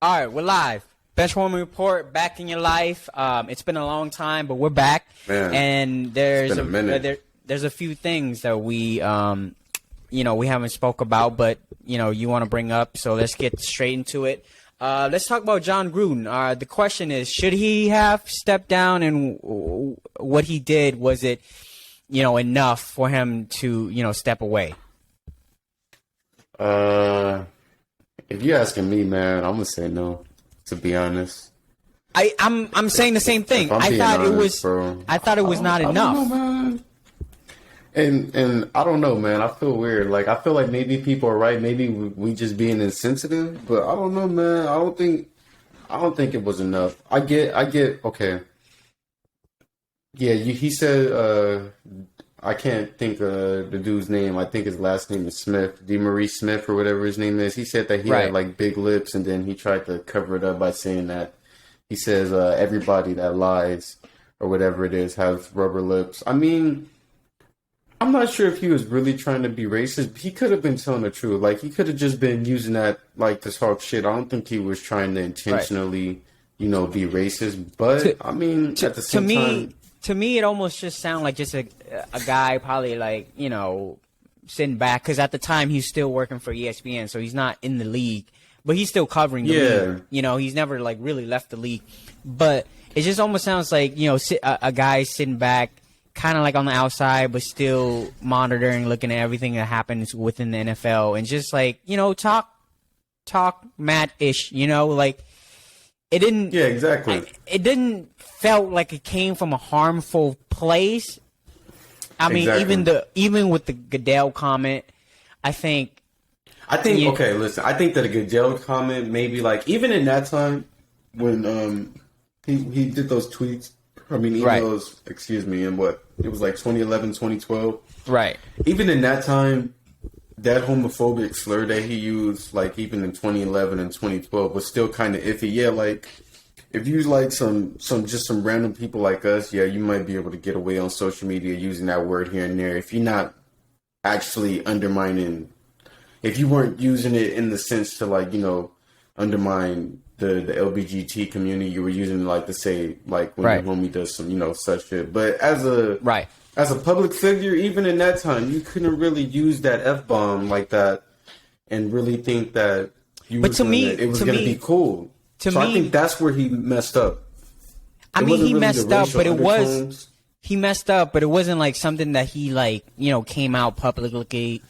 All right, we're live. Benchwarmers report back in your life. It's been a long time, but we're back. Man, and there's it's been a minute. there's a few things that we we haven't spoke about, but you want to bring up. So let's get straight into it. Let's talk about John Gruden. The question is, should he have stepped down, and what he did, was it enough for him to step away? If you're asking me, man, I'm gonna say no. To be honest, I'm saying the same thing. I thought it was not enough. I don't know, man. And I don't know, man. I feel weird. Like, I feel like maybe people are right. Maybe we just being insensitive. But I don't know, man. I don't think it was enough. I get. Okay. Yeah, he said. I can't think of the dude's name. I think his last name is Smith, DeMaurice Smith or whatever his name is. He said that he had like big lips, and then he tried to cover it up by saying that he says everybody that lies or whatever it is has rubber lips. I mean, I'm not sure if he was really trying to be racist. He could have been telling the truth. Like, he could have just been using that like to talk shit. I don't think he was trying to intentionally, be racist. But I mean, at the same time. To me, it almost just sounded like just a guy probably like, sitting back. Because at the time, he's still working for ESPN, so he's not in the league. But he's still covering the league. He's never like really left the league. But it just almost sounds like, a guy sitting back, kind of like on the outside, but still monitoring, looking at everything that happens within the NFL. And just like, talk mad-ish, like. It didn't. Yeah, exactly. It didn't felt like it came from a harmful place. I mean, even with the Goodell comment, I think. Okay, listen. I think that a Goodell comment, maybe like even in that time when he did those tweets. I mean, emails. Excuse me. And what it was like 2011, 2012. Right. Even in that time. That homophobic slur that he used, like even in 2011 and 2012, was still kind of iffy. Yeah, like if you like some random people like us, yeah, you might be able to get away on social media using that word here and there. If you're not actually undermining, if you weren't using it in the sense to like undermine the LBGT community, you were using it like to say like when your homie does some such shit. But as a public figure, even in that time, you couldn't really use that F-bomb like that and really think that it was going to be cool. I think that's where he messed up. I mean, he messed up, but he messed up, but it wasn't like something that he like, came out publicly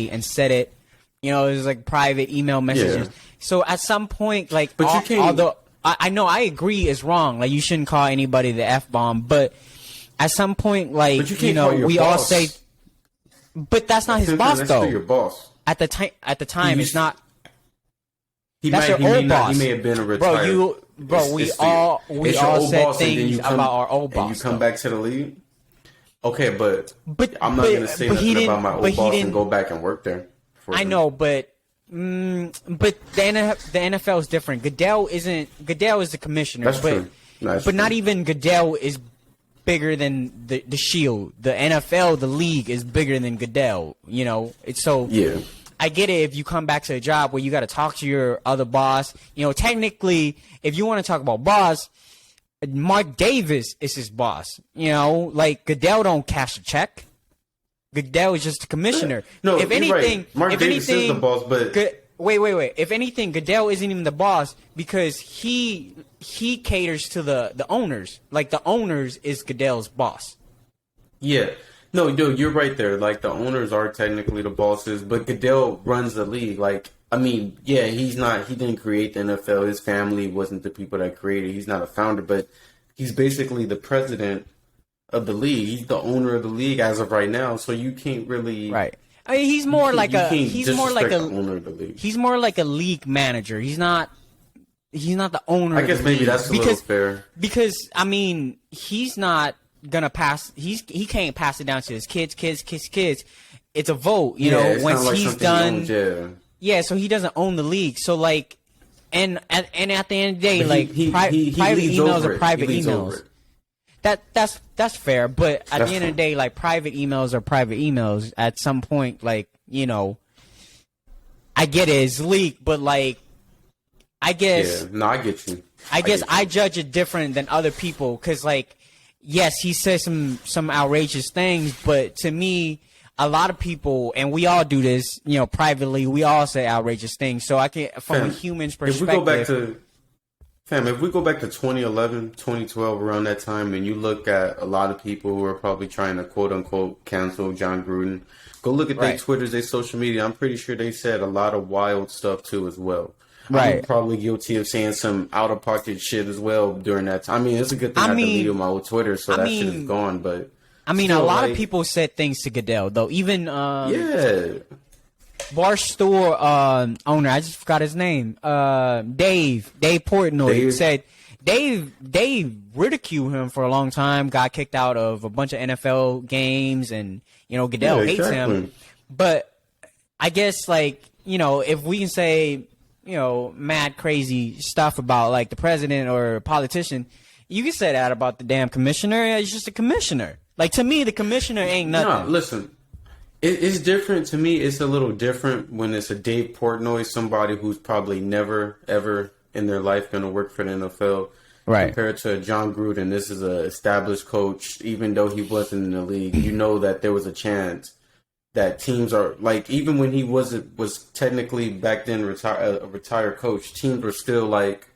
and said it. It was like private email messages. Yeah. So at some point, like, although I know I agree is wrong, like you shouldn't call anybody the F-bomb, but at some point, like, we all say, but that's not his boss, though. Your boss. At the time, it's not. That's your old boss. He may have been a retired. We all said things about our old boss. And you come back to the league. Okay, but I'm not going to say nothing about my old boss and go back and work there. I know, but the NFL is different. Goodell is the commissioner. That's true. But not even Goodell is bigger than the Shield. The NFL, the league, is bigger than Goodell. It's so. Yeah. I get it if you come back to a job where you got to talk to your other boss. Technically, if you want to talk about boss, Mark Davis is his boss. Like Goodell don't cash a check. Goodell is just the commissioner. No, if anything, right. Mark Davis is the boss, but wait. If anything, Goodell isn't even the boss because he caters to the owners. Like the owners is Goodell's boss. Yeah. No, you're right there. Like the owners are technically the bosses, but Goodell runs the league. Like, I mean, yeah, he didn't create the NFL. His family wasn't the people that created. He's not a founder, but he's basically the president of the league. He's the owner of the league as of right now. So you can't really I mean, he's more like a owner of the league. He's more like a league manager. He's not the owner. I guess of the maybe league. that's a little fair. Because I mean, he's not gonna pass. He can't pass it down to his kids. It's a vote, once like he's done. Owns, yeah, so he doesn't own the league. So like, and at the end of the day, like private emails are private emails. That's fair, but at the end of the day, like private emails are private emails. At some point, like I get it, it's leaked, but like I guess. Yeah, no, I get you. I guess I judge it different than other people because, like, yes, he says some outrageous things, but to me, a lot of people, and we all do this, you know, privately, we all say outrageous things. So I can, from a human's perspective. If we go back to 2011, 2012, around that time, and you look at a lot of people who are probably trying to quote unquote cancel John Gruden, go look at their Twitters, their social media. I'm pretty sure they said a lot of wild stuff too as well. Right. I'm probably guilty of saying some out of pocket shit as well during that time. I mean, it's a good thing I deleted my old Twitter, so that shit is gone. But I mean, still, a lot of people said things to Goodell, though. Even Barstool owner, I just forgot his name. Dave Portnoy said Dave ridiculed him for a long time. Got kicked out of a bunch of NFL games, and you know Goodell hates him. But I guess, like, you know, if we can say, you know, mad crazy stuff about like the president or a politician, you can say that about the damn commissioner. He's just a commissioner. Like, to me, the commissioner ain't nothing. No, listen, it's different to me. It's a little different when it's a Dave Portnoy, somebody who's probably never ever in their life going to work for the NFL, right? Compared to John Gruden, this is an established coach. Even though he wasn't in the league, you know that there was a chance that teams are like, even when he was technically back then a retired coach, teams were still like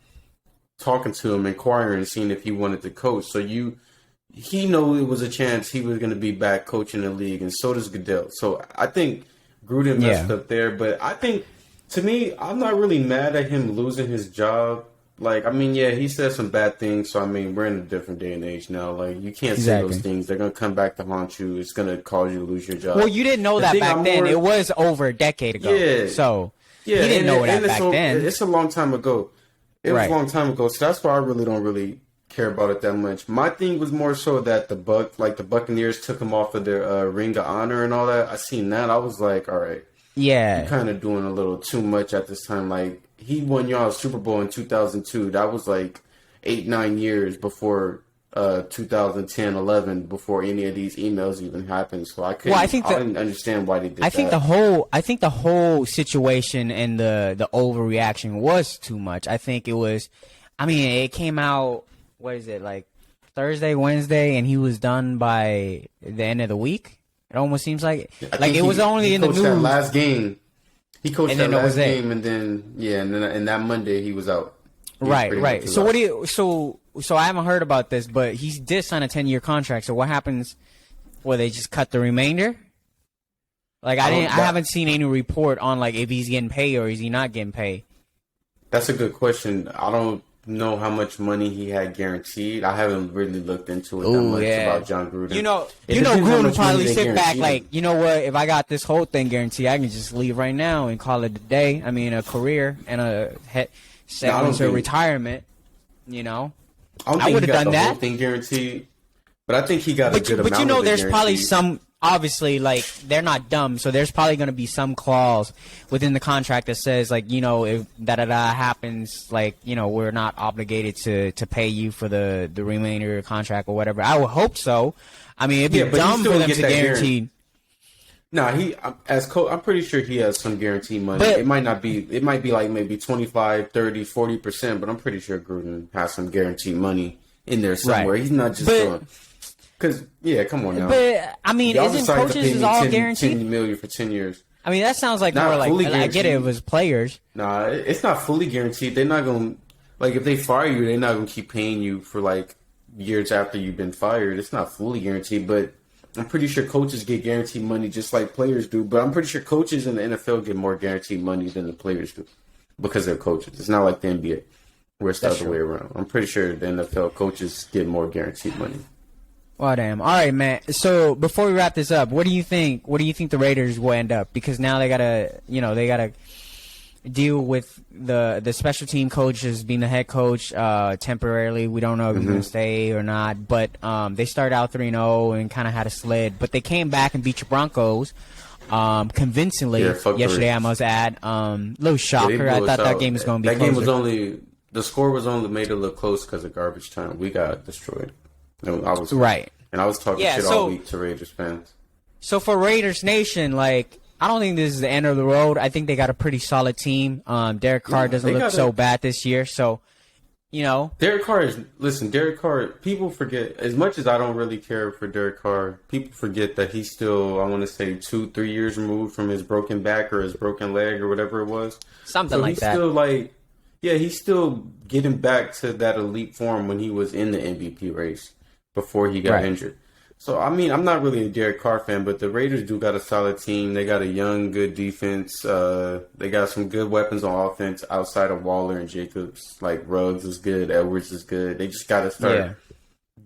talking to him, inquiring, seeing if he wanted to coach. So he knew it was a chance he was going to be back coaching the league, and so does Goodell. So I think Gruden messed up there, but I think, to me, I'm not really mad at him losing his job. Like, I mean, yeah, he said some bad things, so I mean, we're in a different day and age now. Like, you can't say those things. They're going to come back to haunt you. It's going to cause you to lose your job. Well, you didn't know that back then. It was over a decade ago. Yeah. So, he didn't know that back then. It's a long time ago. It was a long time ago, so that's why I really don't really care about it that much. My thing was more so that the Buccaneers took him off of their Ring of Honor and all that. I seen that. I was like, all right. Yeah. You're kind of doing a little too much at this time. Like, he won y'all a Super Bowl in 2002. That was like 8-9 years before 2010, 11, before any of these emails even happened. So I didn't understand why they did that. I think the whole situation and the overreaction was too much. I think it was, I mean, it came out, what is it, like Thursday, Wednesday, and he was done by the end of the week. It almost seems like it was only in the news. That last game. He coached that last game, and then and that Monday he was out. Right. So so I haven't heard about this, but he did sign a 10-year contract. So what happens? Well, they just cut the remainder. Like, I haven't seen any report on like if he's getting paid or is he not getting paid. That's a good question. I don't know how much money he had guaranteed. I haven't really looked into it that much about John Gruden. You know, Gruden probably sit back like, you know what? If I got this whole thing guaranteed, I can just leave right now and call it a day. I mean, a career and a retirement. You know, I would have done that. Whole thing guaranteed, but I think he got a good amount. But you know, there's probably some. Obviously, like, they're not dumb, so there's probably going to be some clause within the contract that says, like, you know, if da-da-da happens, like, you know, we're not obligated to pay you for the remainder of your contract or whatever. I would hope so. I mean, it'd be dumb for them to guarantee. No, I'm pretty sure he has some guaranteed money. But it might be like maybe 25, 30, 40%, but I'm pretty sure Gruden has some guaranteed money in there somewhere. Right. He's not just doing... Because, come on now. But, I mean, isn't coaches all guaranteed? $10 million for 10 years. I mean, that sounds like more like, I get it, it was players. Nah, it's not fully guaranteed. They're not going to, like, if they fire you, they're not going to keep paying you for, like, years after you've been fired. It's not fully guaranteed, but I'm pretty sure coaches get guaranteed money just like players do. But I'm pretty sure coaches in the NFL get more guaranteed money than the players do because they're coaches. It's not like the NBA where it's the other way around. I'm pretty sure the NFL coaches get more guaranteed money. Well, damn. All right, man. So before we wrap this up, what do you think? What do you think the Raiders will end up? Because now they gotta deal with the special team coach as being the head coach temporarily. We don't know if he's gonna stay or not. But they started out 3-0 and kind of had a sled. But they came back and beat your Broncos convincingly yesterday. I must add, little shocker. I thought that game was gonna be. That game was only the score was only made to look close because of garbage time. We got destroyed. I was right, and I was talking shit all week to Raiders fans. So for Raiders Nation, like, I don't think this is the end of the road. I think they got a pretty solid team. Derek Carr doesn't look so bad this year, so Derek Carr, people forget, as much as I don't really care for Derek Carr, people forget that he's still, I want to say 2-3 years removed from his broken back or his broken leg or whatever it was. Something like that. He's still getting back to that elite form when he was in the MVP race before he got injured. So, I mean, I'm not really a Derek Carr fan, but the Raiders do got a solid team. They got a young, good defense. They got some good weapons on offense outside of Waller and Jacobs. Like, Ruggs is good. Edwards is good. They just got to start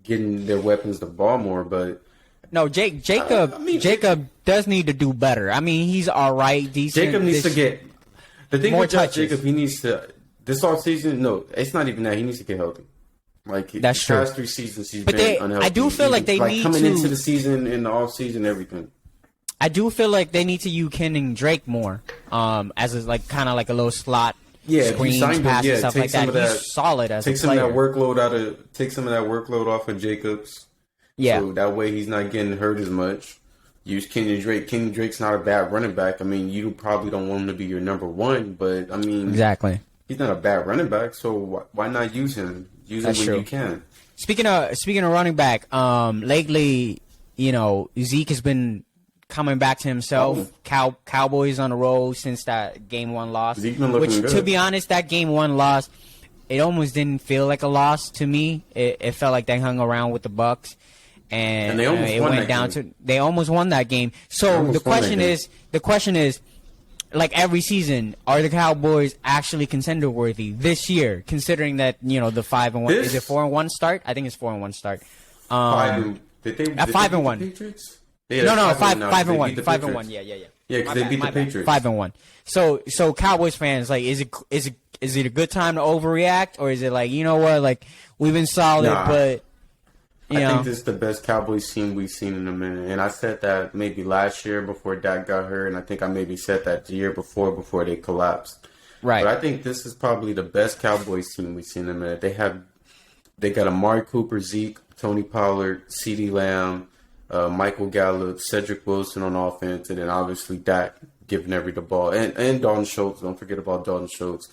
getting their weapons the ball more. But no, Jacob does need to do better. I mean, he's all right, decent. Jacob needs to get – the thing with Jacob, he needs to – this offseason, no, it's not even that. He needs to get healthy. Like, that's the true. past 3 seasons, he's been unhealthy. I do feel like they need coming to, into the season, in the off season, everything. I do feel like they need to use Kenyon Drake more, as a, like kind of like a little slot screens, passes, stuff like that. He's solid as a player. Take some of that workload off of Jacobs. Yeah, so that way he's not getting hurt as much. Use Kenyon Drake. Kenyon Drake's not a bad running back. I mean, you probably don't want him to be your number one, but I mean, exactly. He's not a bad running back, so why not use him? Use him when you can. Speaking of running back, lately, Zeke has been coming back to himself. Cowboys on the road since that Game 1 loss. Zeke been looking good. To be honest, that Game 1 loss, it almost didn't feel like a loss to me. It felt like they hung around with the Bucs, and they almost it won went that down game. They almost won that game. So the question is. Like every season, are the Cowboys actually contender worthy this year? Considering that the 5-1 is it 4-1 start? I think it's 4-1 start. 5-1. Did they 5-1. beat the Patriots? Yeah, no, 5-1. 5-1. Yeah. Yeah, because they beat the Patriots. 5-1. So Cowboys fans, like, is it a good time to overreact, or is it like, like we've been solid, but. I think this is the best Cowboys team we've seen in a minute. And I said that maybe last year before Dak got hurt, and I think I maybe said that the year before they collapsed. Right. But I think this is probably the best Cowboys team we've seen in a minute. They got Amari Cooper, Zeke, Tony Pollard, CeeDee Lamb, Michael Gallup, Cedric Wilson on offense, and then obviously Dak giving the ball. And Dalton Schultz. Don't forget about Dalton Schultz.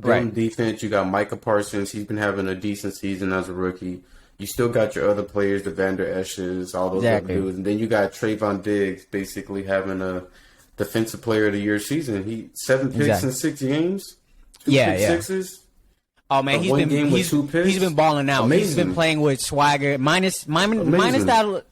On defense, you got Micah Parsons. He's been having a decent season as a rookie. You still got your other players, the Van Der Esch's, all those other dudes. And then you got Trayvon Diggs basically having a defensive player of the year season. He 7 picks in 6 games. 2 pick sixes. Oh man, he's been balling out. Amazing. He's been playing with swagger. Minus that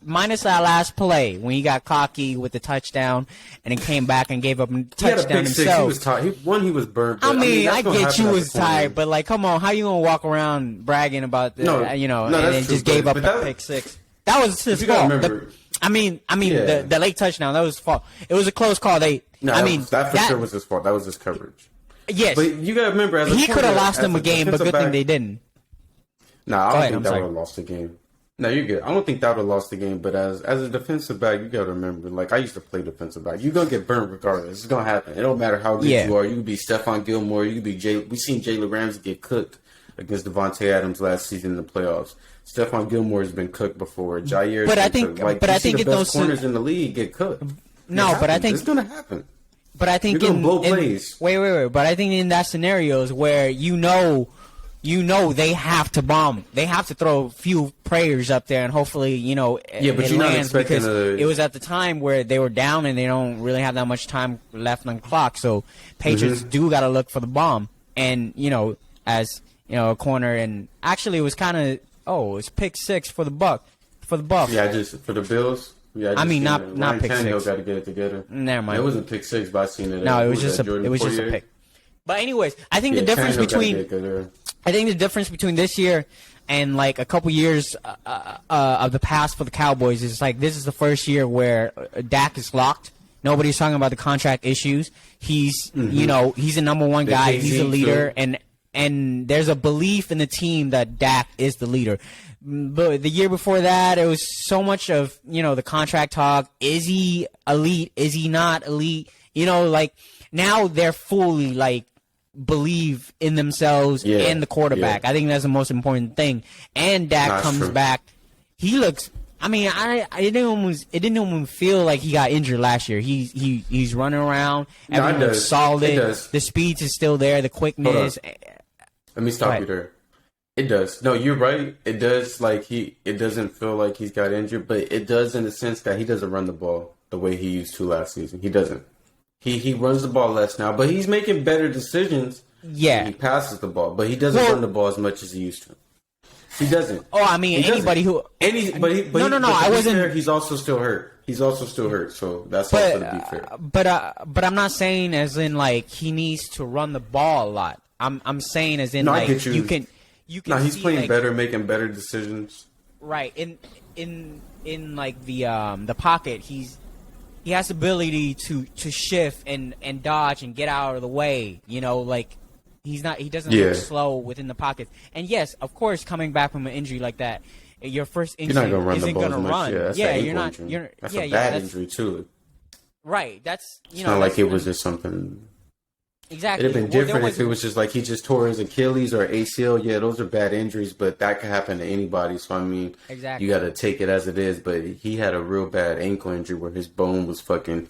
last play when he got cocky with the touchdown and then came back and gave up a touchdown himself. He was tired. He was burnt. I get you was tired, but like, come on, how you gonna walk around bragging about and then just gave up a pick six? That was his fault. The late touchdown, that was his fault. It was a close call. That for sure was his fault. That was his coverage. Yes, but you gotta remember, he could have lost them a game, but good thing they didn't. I don't think that would have lost the game. No, you're good. I don't think that would have lost the game, but as a defensive back, you gotta remember, like, I used to play defensive back. You're gonna get burnt regardless. It's gonna happen. It don't matter how good you are. You could be Stephon Gilmore. You could be we seen Jalen Ramsey get cooked against Devontae Adams last season in the playoffs. Stephon Gilmore has been cooked before. Jair, but I think the best corners in the league get cooked. But I think it's gonna happen. But I think wait. But I think in that scenarios where they have to bomb, they have to throw a few prayers up there, and hopefully but you're lands, not expecting because it was at the time where they were down and they don't really have that much time left on the clock. So Patriots do got to look for the bomb, and as a corner, and actually it was kind of it's pick six for the Bucks. Yeah, just for the Bills. Yeah, not pick six. Got to get it together. Never mind. It wasn't pick six, but I seen it. No, it was just a pick. But anyways, I think the difference between this year and like a couple years of the past for the Cowboys is like this is the first year where Dak is locked. Nobody's talking about the contract issues. He's he's a number one guy. He's a leader, and there's a belief in the team that Dak is the leader. But the year before that, it was so much of, the contract talk. Is he elite? Is he not elite? Now they're fully, believe in themselves and the quarterback. I think that's the most important thing. And Dak comes back. He looks, I mean, it didn't almost feel like he got injured last year. He's running around. Everyone's solid. The speed is still there. The quickness. Let me stop you there. It does. No, you're right. It does. Like it doesn't feel like he's got injured, but it does in the sense that he doesn't run the ball the way he used to last season. He doesn't. He runs the ball less now, but he's making better decisions. Yeah, he passes the ball, but he doesn't run the ball as much as he used to. He doesn't. Oh, I mean, anybody who no. I wasn't. Fair, he's also still hurt. So that's also to be fair. But I'm not saying as in like he needs to run the ball a lot. I'm saying as in like you can. No, he's playing better, making better decisions. Right in like the pocket, he has the ability to shift and dodge and get out of the way. You know, like he doesn't look slow within the pocket. And yes, of course, coming back from an injury like that, your first instinct isn't going to run. That's a bad injury too. Right. That's it's not like it was just something. Exactly. It'd have been different if it was just like he just tore his Achilles or ACL. Yeah, those are bad injuries, but that could happen to anybody. So I mean, you got to take it as it is. But he had a real bad ankle injury where his bone was fucking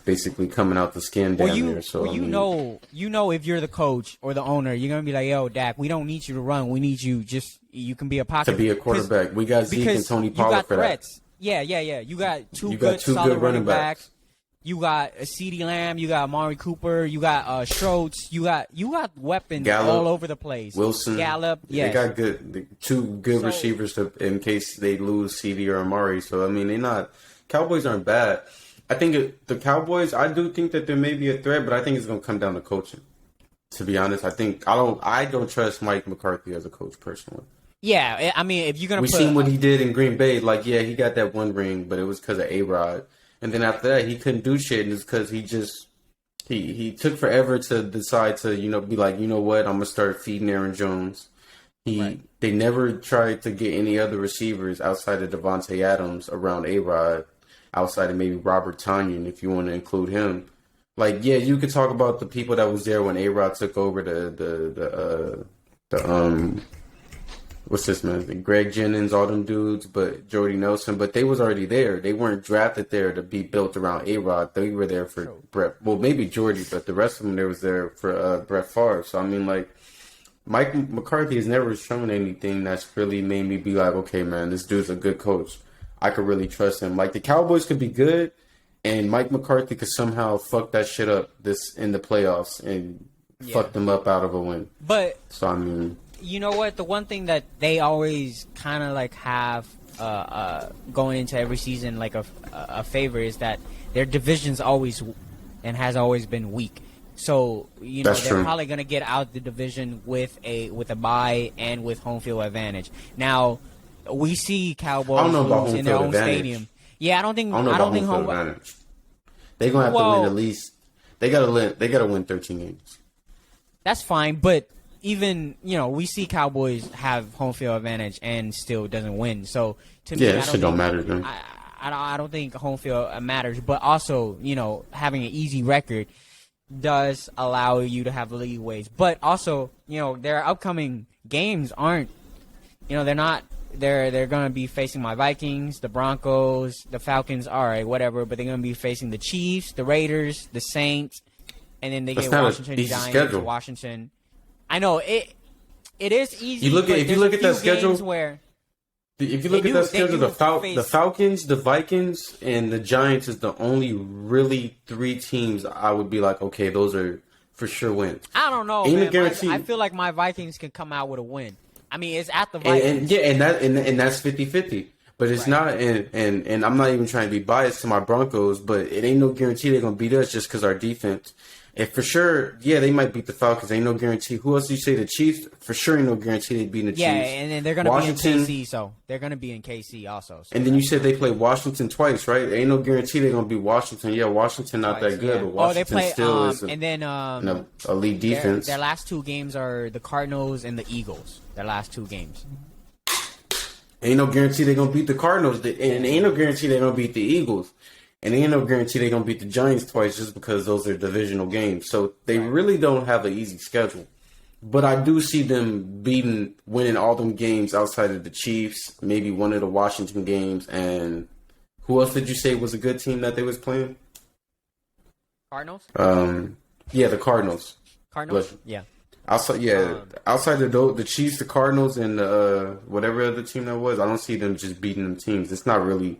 basically coming out the skin down there. So you know, if you're the coach or the owner, you're gonna be like, "Yo, Dak, we don't need you to run. We need you you can be a pocket to be a quarterback. We got Zeke and Tony Pollard for threats. That. Yeah. You got two good solid running backs. You got a CeeDee Lamb, you got Amari Cooper, you got Schultz, you got weapons all over the place. Wilson, Gallup, yeah, they got two good receivers in case they lose CeeDee or Amari. So I mean, Cowboys aren't bad. I think the Cowboys. I do think that there may be a threat, but I think it's going to come down to coaching. To be honest, I don't trust Mike McCarthy as a coach personally. Yeah, I mean, if you're gonna, we've seen what he did in Green Bay. Like, yeah, he got that one ring, but it was because of A-Rod. And then after that, he couldn't do shit, and it's because he took forever to decide to, be like, you know what, I'm gonna start feeding Aaron Jones. They never tried to get any other receivers outside of Devontae Adams around A-Rod, outside of maybe Robert Tonyan, if you want to include him. Like, yeah, you could talk about the people that was there when A-Rod took over the what's this man? Greg Jennings, all them dudes, but Jordy Nelson, but they was already there. They weren't drafted there to be built around A-Rod. They were there for Brett. Well, maybe Jordy, but the rest of them, they was there for Brett Favre. So, I mean, like, Mike McCarthy has never shown anything that's really made me be like, okay, man, this dude's a good coach. I could really trust him. Like, the Cowboys could be good, and Mike McCarthy could somehow fuck that shit up in the playoffs and fuck them up out of a win. But, so, I mean, you know what? The one thing that they always kind of like have going into every season like a favor is that their division's always and has always been weak. So they're probably gonna get out the division with a bye and with home field advantage. Now we see Cowboys lose in their own stadium. Yeah, I don't think home field advantage. They're gonna have to win at least. They gotta win 13 games. That's fine, but even, we see Cowboys have home field advantage and still doesn't win. So, to me, that shit don't matter, then. I don't think home field matters. But also, having an easy record does allow you to have leeways. But also, their upcoming games aren't, they're not, they're going to be facing my Vikings, the Broncos, the Falcons, all right, whatever. But they're going to be facing the Chiefs, the Raiders, the Saints, and then they get Washington Giants, Washington. I know it is easy. If you look at that schedule, the Falcons, the Vikings, and the Giants is the only really three teams I would be like, okay, those are for sure wins. I don't know, man. I feel like my Vikings can come out with a win. I mean, it's at the Vikings, and that's 50-50. But it's not, and I'm not even trying to be biased to my Broncos, but it ain't no guarantee they're gonna beat us just because our defense. And for sure, they might beat the Falcons. Ain't no guarantee. Who else do you say? The Chiefs? For sure, ain't no guarantee they beat the Chiefs. Yeah, and then they're going to be in KC, so they're going to be in KC also. So and then you said they play Washington twice, right? Ain't no guarantee they're going to beat Washington. Yeah, Washington not that good, but Washington still is an elite defense. Their last two games are the Cardinals and the Eagles. Their last two games. Ain't no guarantee they're going to beat the Cardinals, and ain't no guarantee they're going to beat the Eagles. And ain't no guarantee they're going to beat the Giants twice just because those are divisional games. So they really don't have an easy schedule. But I do see them winning all them games outside of the Chiefs, maybe one of the Washington games, and who else did you say was a good team that they was playing? Cardinals? Yeah, the Cardinals. Cardinals? Yeah. Outside of the Chiefs, the Cardinals, and whatever other team that was, I don't see them just beating them teams. It's not really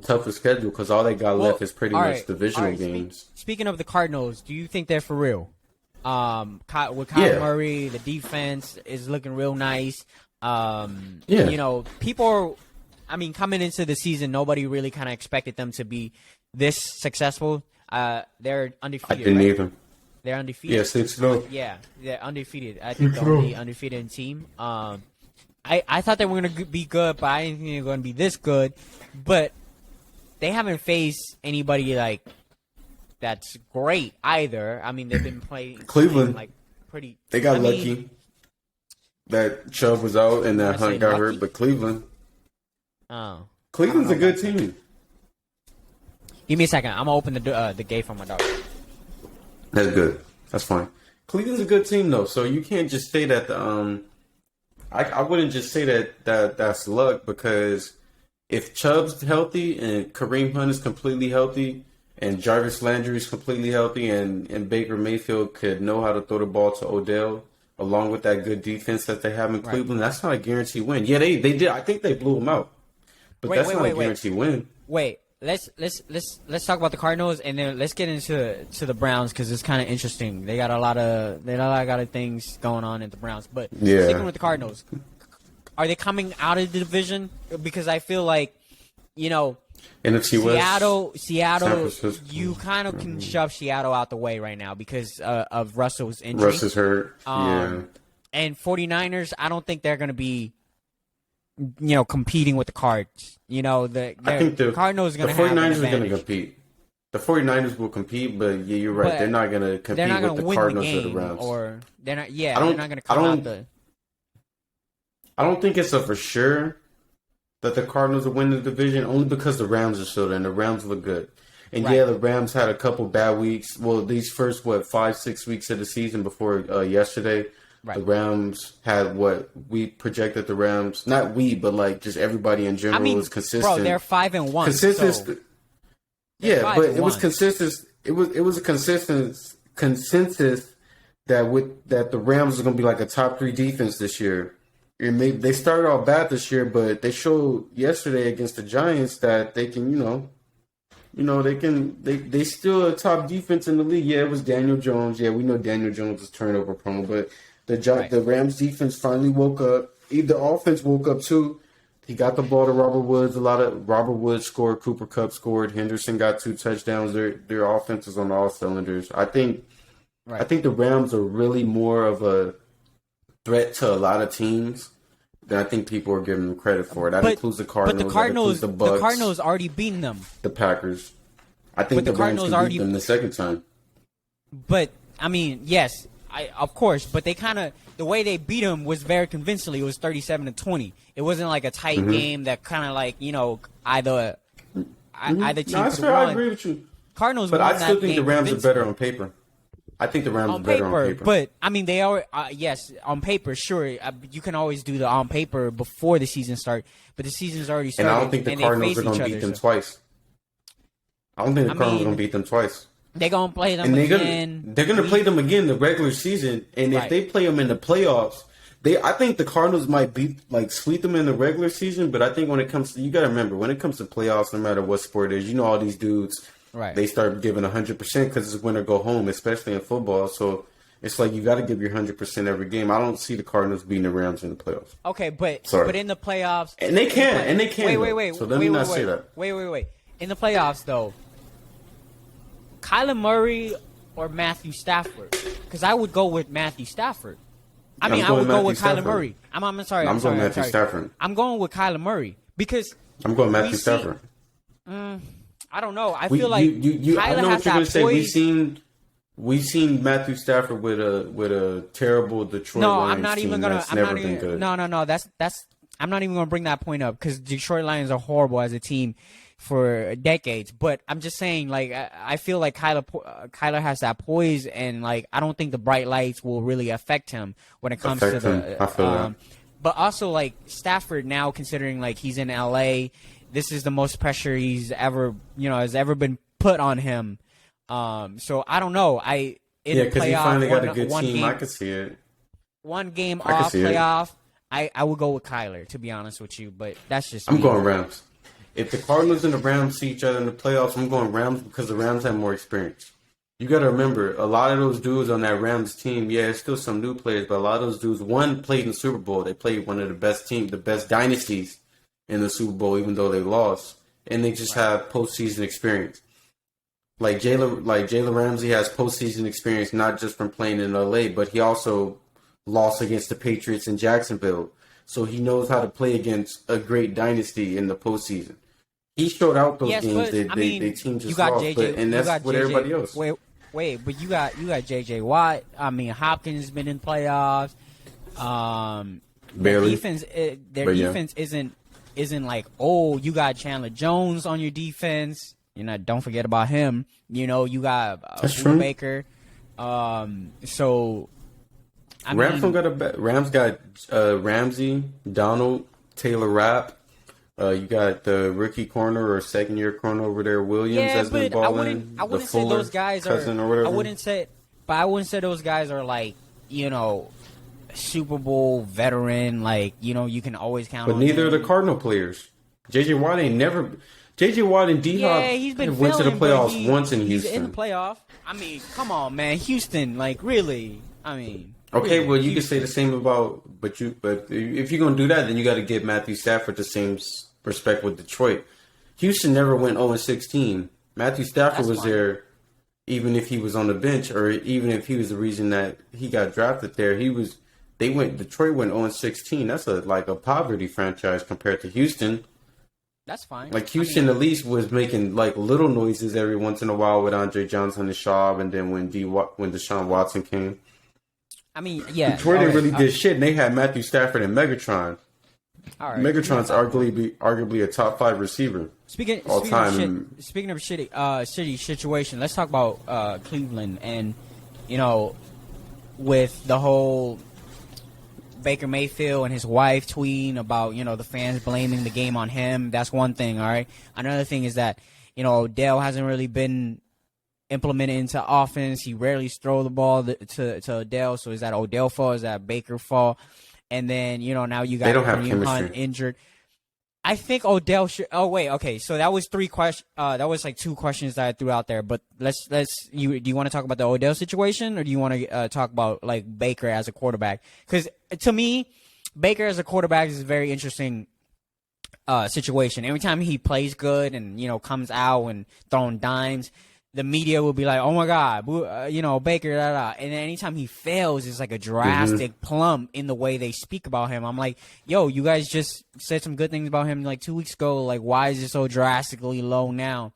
tough to schedule because all they got left is pretty much divisional games. Speaking of the Cardinals, do you think they're for real? With Kyler Murray, the defense is looking real nice. You know, people are, coming into the season, nobody really kind of expected them to be this successful. They're undefeated. I didn't either. They're undefeated. Yes, it's no. Yeah, they're undefeated. I think the only undefeated team. I thought they were going to be good, but I didn't think they were going to be this good. But they haven't faced anybody like that's great either. I mean, they've been playing Cleveland. Like pretty. They got lucky that Chubb was out and that Hunt got hurt, but Cleveland. Oh, Cleveland's a good team. Give me a second. I'm gonna open the gate for my dog. That's good. That's fine. Cleveland's a good team though, so you can't just say that. I wouldn't just say that's luck, because if Chubb's healthy and Kareem Hunt is completely healthy and Jarvis Landry is completely healthy and Baker Mayfield could know how to throw the ball to Odell, along with that good defense that they have in Cleveland, that's not a guaranteed win. Yeah, they did. I think they blew them out, but that's not a guaranteed win. Wait. Let's talk about the Cardinals, and then let's get into the Browns, because it's kind of interesting. They got a lot of things going on in the Browns. But sticking with the Cardinals, are they coming out of the division? Because I feel like, you know, NFC West, Seattle, you kind of can shove Seattle out the way right now because of Russell's injury. Russ is hurt. And 49ers, I don't think they're going to be, you know, competing with the Cards. You know, I think the Cardinals are going to have an advantage. The 49ers are going to compete. The 49ers will compete, but yeah, you're right. They're not going to compete with the Cardinals or the Rams. Or they're not. Yeah, they're not going to come out the. I don't think it's a for sure that the Cardinals will win the division, only because the Rams are still there and the Rams look good. And yeah, the Rams had a couple bad weeks. Well, these first 5-6 weeks of the season before yesterday. Right. The Rams had what we projected the Rams, not we, but like just everybody in general was consistent. Bro, they're 5-1. Consistent. So yeah, but it was consistent. It was a consistent consensus that the Rams are going to be like a top 3 defense this year. And they started off bad this year, but they showed yesterday against the Giants that they can, they still a top defense in the league. Yeah, it was Daniel Jones. Yeah, we know Daniel Jones is turnover prone, but the Rams defense finally woke up. The offense woke up too. He got the ball to Robert Woods. A lot of Robert Woods scored. Cooper Kupp scored. Henderson got 2 touchdowns. Their offense is on all cylinders. I think the Rams are really more of a threat to a lot of teams than I think people are giving them credit for. That includes the Cardinals. But the Cardinals, the Bucks, the Cardinals already beaten them. The Packers. I think the Rams can beat them the second time. But I mean, yes. Of course, but they kind of the way they beat them was very convincingly. It was 37-20. It wasn't like a tight game that kind of like either team could won. I agree with you. Cardinals, but I still think the Rams are better on paper. I think the Rams are better on paper. But I mean, they are yes on paper. Sure, you can always do the on paper before the season starts. But the season's already started. And I don't think the Cardinals are going to beat them twice. I don't think the Cardinals are going to beat them twice. They're going to play them again. They're going to play them again the regular season. And if they play them in the playoffs, I think the Cardinals might sweep them in the regular season. But I think when it comes to, you got to remember, when it comes to playoffs, no matter what sport it is, all these dudes, they start giving 100% because it's win or go home, especially in football. So it's like you got to give your 100% every game. I don't see the Cardinals beating the Rams in the playoffs. Okay, but in the playoffs. And they can. Wait. So let me not say that. Wait. In the playoffs, though. Kyler Murray or Matthew Stafford? Because I would go with Matthew Stafford. I would go with Kyler Murray. I'm sorry. I'm going Matthew Stafford. I'm going with Kyler Murray because I'm going Matthew Stafford. I don't know. I feel like Kyler I know what you're going to say. We've seen Matthew Stafford with a terrible Detroit Lions I'm not team even gonna. that's I'm never not even. been good. No. That's. I'm not even gonna bring that point up because Detroit Lions are horrible as a team. for decades. But I'm just saying, like, I feel like Kyler has that poise, and like I don't think the bright lights will really affect him when it comes to the. I feel that. But also, like, Stafford now, considering like he's in LA, this is the most pressure he's ever has ever been put on him. So I don't know. Because he finally got a good team. Game, I could see it. One game off playoff. I would go with Kyler, to be honest with you, but that's just I'm going Rams. If the Cardinals and the Rams see each other in the playoffs, I'm going Rams because the Rams have more experience. You got to remember, a lot of those dudes on that Rams team, it's still some new players, but a lot of those dudes, one played in the Super Bowl. They played one of the best teams, the best dynasties in the Super Bowl, even though they lost. And they just have postseason experience. Like Jalen Ramsey has postseason experience, not just from playing in LA, but he also lost against the Patriots in Jacksonville. So he knows how to play against a great dynasty in the postseason. He showed out those games. They team just lost, and that's with everybody else. Wait, but you got JJ Watt. I mean, Hopkins has been in playoffs. Barely. Their defense isn't like, you got Chandler Jones on your defense. Don't forget about him. You got Baker. So Rams got Ramsey, Donald, Taylor Rapp. You got the rookie corner or second-year corner over there, Williams, has been balling. I wouldn't say those guys are. I wouldn't say those guys are like Super Bowl veteran. Like you can always count. But on neither him. are the Cardinal players. JJ Watt ain't never. JJ Watt and D-Hop went to the playoffs once in Houston. He's in the playoff. I mean, come on, man, Houston. Like really. I mean. Okay, well, you can say the same about, but if you're gonna do that, then you got to give Matthew Stafford the same respect with Detroit. Houston never went 0-16. Matthew Stafford was there, even if he was on the bench, or even if he was the reason that he got drafted there. Detroit went 0-16. That's like a poverty franchise compared to Houston. That's fine. Like Houston, at least was making like little noises every once in a while with Andre Johnson and Schaub, and then when Deshaun Watson came. I mean, yeah. Detroit didn't really did shit, and they had Matthew Stafford and Megatron. All right. Megatron's arguably a top 5 receiver. Speaking of shitty situation, let's talk about Cleveland and with the whole Baker Mayfield and his wife tweeting about the fans blaming the game on him. That's one thing. All right. Another thing is that Odell hasn't really been implemented into offense. He rarely throws the ball to Odell. So is that Odell fault? Is that Baker fault? And then now you got Kareem Hunt injured. I think Odell should. Oh wait, okay. So that was 3 questions. That was like 2 questions that I threw out there. But do you want to talk about the Odell situation, or do you want to talk about like Baker as a quarterback? Because to me, Baker as a quarterback is a very interesting situation. Every time he plays good and comes out and throwing dimes, the media will be like, "Oh my God, Baker." And then anytime he fails, it's like a drastic plump in the way they speak about him. I'm like, "Yo, you guys just said some good things about him like 2 weeks ago. Like, why is it so drastically low now?"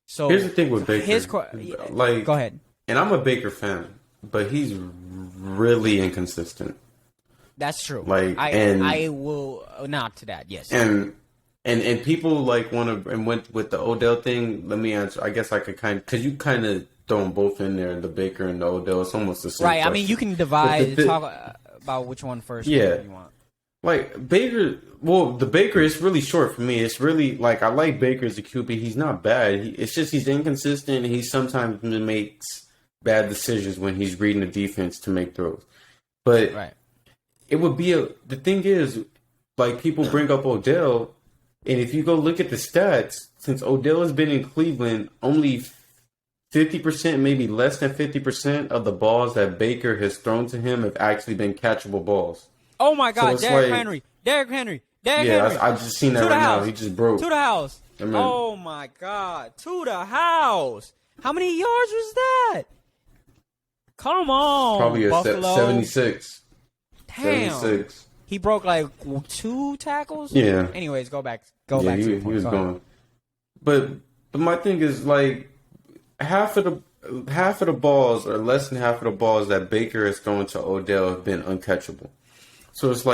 So here's the thing with Baker. Go ahead. And I'm a Baker fan, but he's really inconsistent. That's true. I will nod to that. Yes. And people went with the Odell thing. Let me answer. I guess I could because you kind of throw them both in there, the Baker and the Odell. It's almost the same. Right. Question. I mean, you can divide. Talk about which one first. Yeah. You want. Like Baker. Well, the Baker is really short for me. It's really I like Baker as a QB. He's not bad. It's just he's inconsistent. He sometimes makes bad decisions when he's reading the defense to make throws. But it would be the thing is people bring up Odell. And if you go look at the stats, since Odell has been in Cleveland, only 50%, maybe less than 50% of the balls that Baker has thrown to him have actually been catchable balls. Oh my God, so Derrick Henry. I just seen that right now. He just broke. To the house. Oh my God, to the house. How many yards was that? Come on, probably a Buffalo. 76. Damn. 76. He broke 2 tackles. Yeah. Anyways, go back. He was going. But my thing is half of the balls, or less than half of the balls that Baker has thrown to Odell have been uncatchable. So it's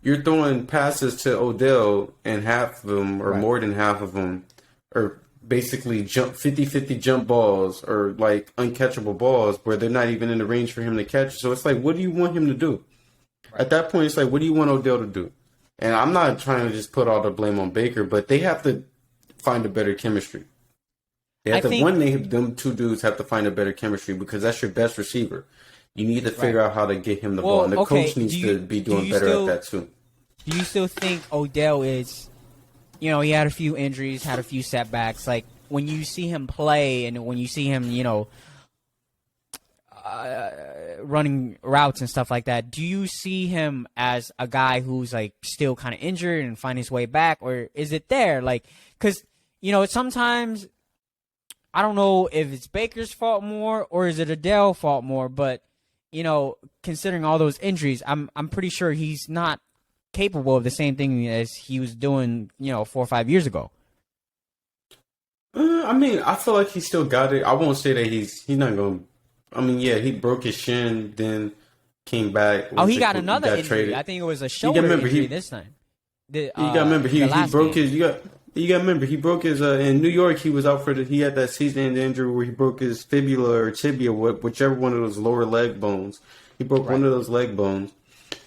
you're throwing passes to Odell, and half of them, or more than half of them, or basically jump 50-50 jump balls or like uncatchable balls where they're not even in the range for him to catch. So it's like, what do you want him to do? Right. At that point, it's like, what do you want Odell to do? And I'm not trying to just put all the blame on Baker, but they have to find a better chemistry. They have them two dudes have to find a better chemistry because that's your best receiver. You need to figure out how to get him the ball, and the coach needs to be doing better at that too. Do you still think Odell is, he had a few injuries, had a few setbacks. Like when you see him play and when you see him, running routes and stuff like that, do you see him as a guy who's like still kind of injured and find his way back, or is it there? Like, because sometimes I don't know if it's Baker's fault more or is it Odell's fault more, but considering all those injuries, I'm pretty sure he's not capable of the same thing as he was doing 4 or 5 years ago. I mean, I feel like he still got it. I won't say that he's not going to. I mean, yeah, he broke his shin, then came back. He got another injury. Traded. I think it was a shoulder injury this time. You got to remember, he broke his. You got to remember, he broke his. In New York, he was out he had that season-ending injury where he broke his fibula or tibia, whichever one of those lower leg bones. He broke one of those leg bones.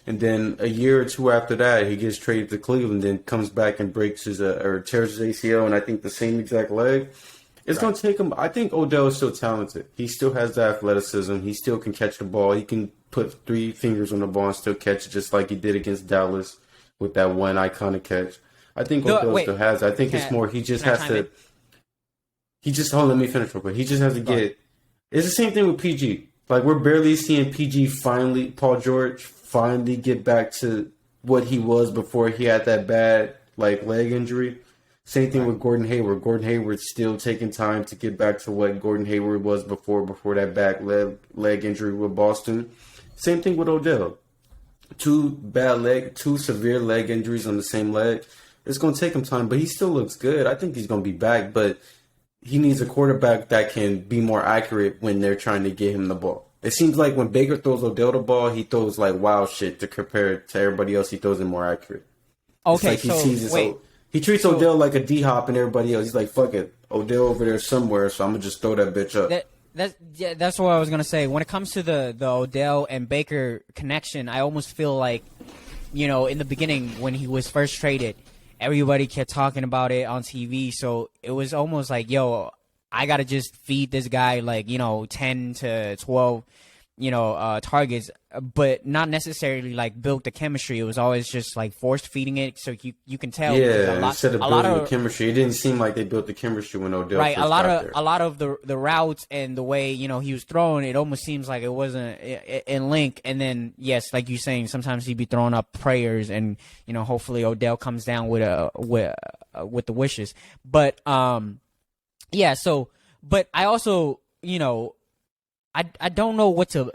And then a year or two after that, he gets traded to Cleveland, then comes back and breaks his or tears his ACL, and I think the same exact leg. It's going to take him. I think Odell is still talented. He still has the athleticism. He still can catch the ball. He can put 3 fingers on the ball and still catch it, just like he did against Dallas with that one iconic catch. I think Odell still has it. I think it's more. He just has to. Let me finish real quick. He just has to get. It's the same thing with PG. Like we're barely seeing PG Paul George finally get back to what he was before he had that bad leg injury. Same thing with Gordon Hayward. Gordon Hayward's still taking time to get back to what Gordon Hayward was before that back leg injury with Boston. Same thing with Odell. 2 severe leg injuries on the same leg. It's going to take him time, but he still looks good. I think he's going to be back, but he needs a quarterback that can be more accurate when they're trying to get him the ball. It seems like when Baker throws Odell the ball, he throws like wild shit to compare to everybody else. He throws it more accurate. Okay, he treats Odell like a D-Hop and everybody else. He's like, fuck it, Odell over there somewhere, so I'm going to just throw that bitch up. That's what I was going to say. When it comes to the Odell and Baker connection, I almost feel like, in the beginning when he was first traded, everybody kept talking about it on TV, so it was almost like, yo, I got to just feed this guy 10 to 12, targets, but not necessarily built the chemistry. It was always just forced feeding it, so you can tell. Yeah, instead of building the chemistry, it didn't seem like they built the chemistry when Odell first got there. A lot of the routes and the way he was throwing, it almost seems like it wasn't in link. And then yes, like you're saying, sometimes he'd be throwing up prayers, and hopefully Odell comes down with the wishes. But yeah. So, but I also I don't know what to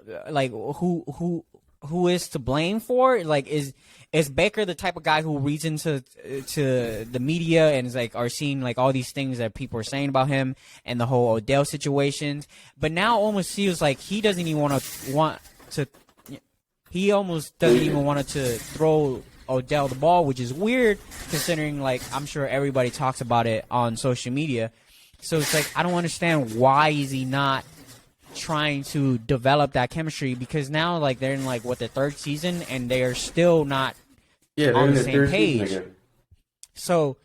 who is to blame for. Is Baker the type of guy who reads into the media and is are seeing all these things that people are saying about him and the whole Odell situations? But now almost feels like he doesn't even want to. He almost doesn't even want to throw Odell the ball, which is weird considering I'm sure everybody talks about it on social media. So it's I don't understand why is he not trying to develop that chemistry, because now they're in their 3rd season and they are still not on the same page. So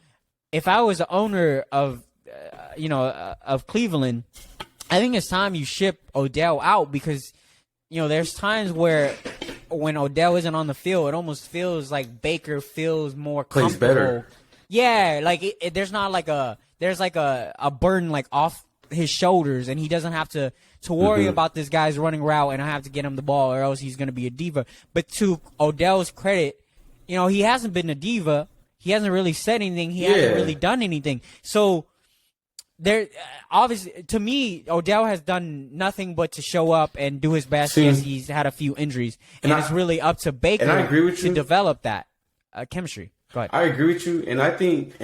if I was the owner of of Cleveland, I think it's time you ship Odell out, because there's times where when Odell isn't on the field, it almost feels like Baker feels more comfortable. Plays better. Yeah, there's not there's a burden off his shoulders, and he doesn't have to worry about this guy's running route and I have to get him the ball or else he's going to be a diva. But to Odell's credit, he hasn't been a diva. He hasn't really said anything. He hasn't really done anything. So there, obviously, to me, Odell has done nothing but to show up and do his best. Yes, he's had a few injuries, and it's really up to Baker to develop that chemistry. Go ahead. I agree with you, and I think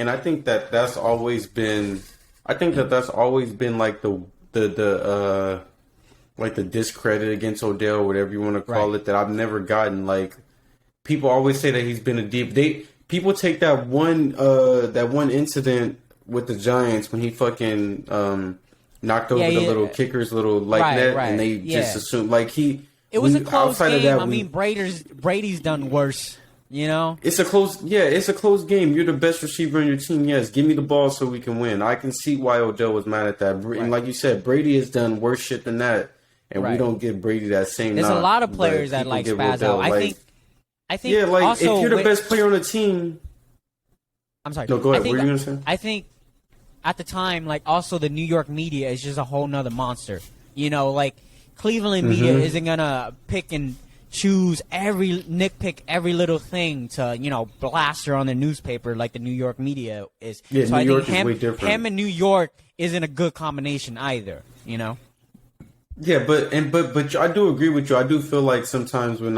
that's always been. I think that's always been the discredit against Odell, whatever you want to call it, that I've never gotten. People always say that he's been a deep. People take that one incident with the Giants when he fucking knocked over the little kicker's little net, and they just assumed like he. It was a close game. I mean, Brady's done worse. You know, it's a close game. You're the best receiver on your team. Yes, give me the ball so we can win. I can see why Odell was mad at that. And like you said, Brady has done worse shit than that, and we don't give Brady that same. There's a lot of players that like spaz out. I think. Yeah, like also, if you're the best player on the team. I'm sorry. No, go ahead. What are you gonna say? I think at the time, like also the New York media is just a whole nother monster. You know, like Cleveland media isn't gonna pick and choose nitpick every little thing to, you know, blast her on the newspaper like the New York media is. Yeah, so New I York think is way different. Him and New York isn't a good combination either, you know? Yeah, but I do agree with you. I do feel like sometimes when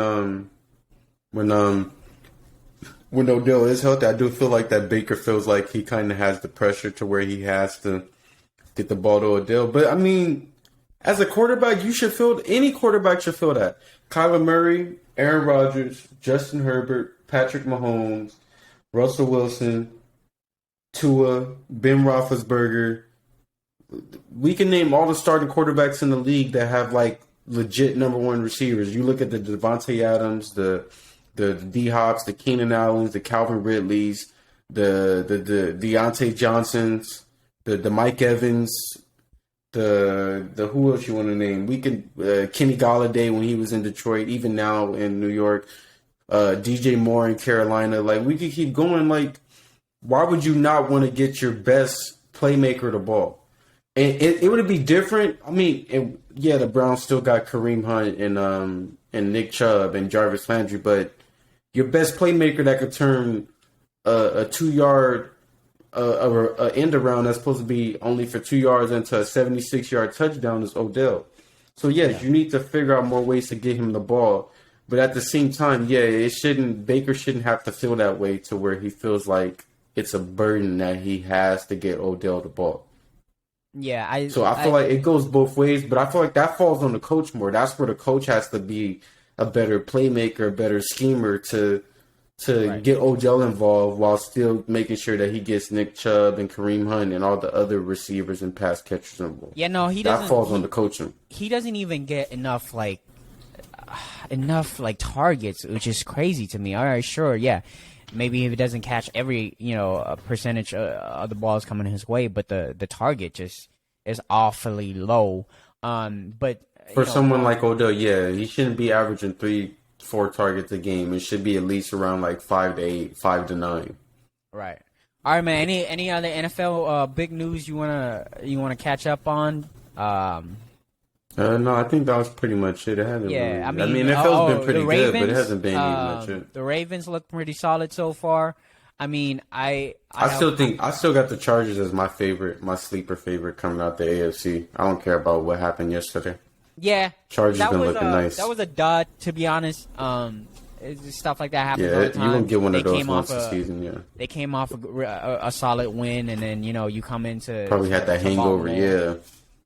Odell is healthy, I do feel like that Baker feels like he kind of has the pressure to where he has to get the ball to Odell. But I mean, as a quarterback, any quarterback should feel that. Kyler Murray, Aaron Rodgers, Justin Herbert, Patrick Mahomes, Russell Wilson, Tua, Ben Roethlisberger. We can name all the starting quarterbacks in the league that have like legit number one receivers. You look at the Devontae Adams, the D Hops, the Keenan Allens, the Calvin Ridleys, the Deontay Johnsons, the Mike Evans. The who else you want to name? We can Kenny Golladay when he was in Detroit, even now in New York. DJ Moore in Carolina. Like we could keep going. Like why would you not want to get your best playmaker the ball? And it would be different. I mean, the Browns still got Kareem Hunt and Nick Chubb and Jarvis Landry, but your best playmaker that could turn a 2-yard end around that's supposed to be only for 2 yards into a 76-yard touchdown is Odell. So yes, you need to figure out more ways to get him the ball. But at the same time, Baker shouldn't have to feel that way to where he feels like it's a burden that he has to get Odell the ball. Yeah, I feel like it goes both ways, but I feel like that falls on the coach more. That's where the coach has to be a better playmaker, a better schemer to get Odell involved while still making sure that he gets Nick Chubb and Kareem Hunt and all the other receivers and pass catchers involved. Yeah, no, he doesn't. That falls on the coaching. He doesn't even get enough targets, which is crazy to me. All right, sure, yeah. Maybe if he doesn't catch every, a percentage of the balls coming his way, but the target just is awfully low. But for someone like Odell, he shouldn't be averaging 3-4 targets a game. It should be at least around like 5 to 8, 5 to 9. Right. All right, man. Any other NFL big news you wanna catch up on? No, I think that was pretty much it. It hasn't. Yeah, really, I mean, NFL's been pretty Ravens, good, but it hasn't been even much. The Ravens look pretty solid so far. I mean, I still got the Chargers as my sleeper favorite coming out the AFC. I don't care about what happened yesterday. Yeah, Chargers been looking nice. That was a dud, to be honest. Stuff like that happens all the time. You won't get one of those once a season. Yeah, they came off a solid win, and then you come into probably had that hangover. Yeah,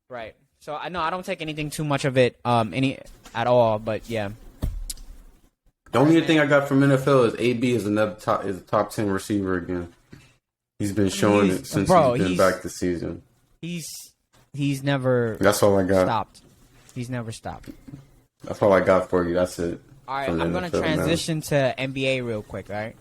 right. So I don't take anything too much of it at all. But yeah, the only thing I got from NFL is AB is a top 10 receiver again. He's been showing it since he's been back this season. He's never. That's all I got. Stopped. He's never stopped. That's all I got for you. That's it. All right, I'm going to transition to NBA real quick, all right?